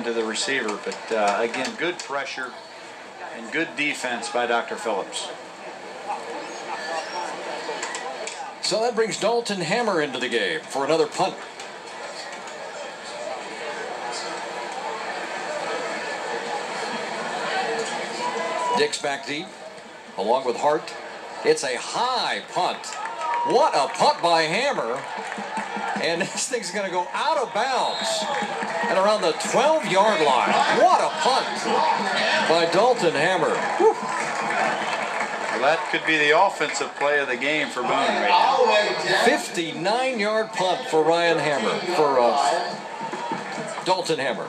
into the receiver. But again, good pressure and good defense by Dr. Phillips. So that brings Dalton Hammer into the game for another punt. Dix back deep, along with Hart. It's a high punt. What a punt by Hammer. And this thing's going to go out of bounds and around the 12-yard line. What a punt by Dalton Hammer. Whew. Well, that could be the offensive play of the game for Boone right now. 59-yard punt for Ryan Hammer, for Dalton Hammer.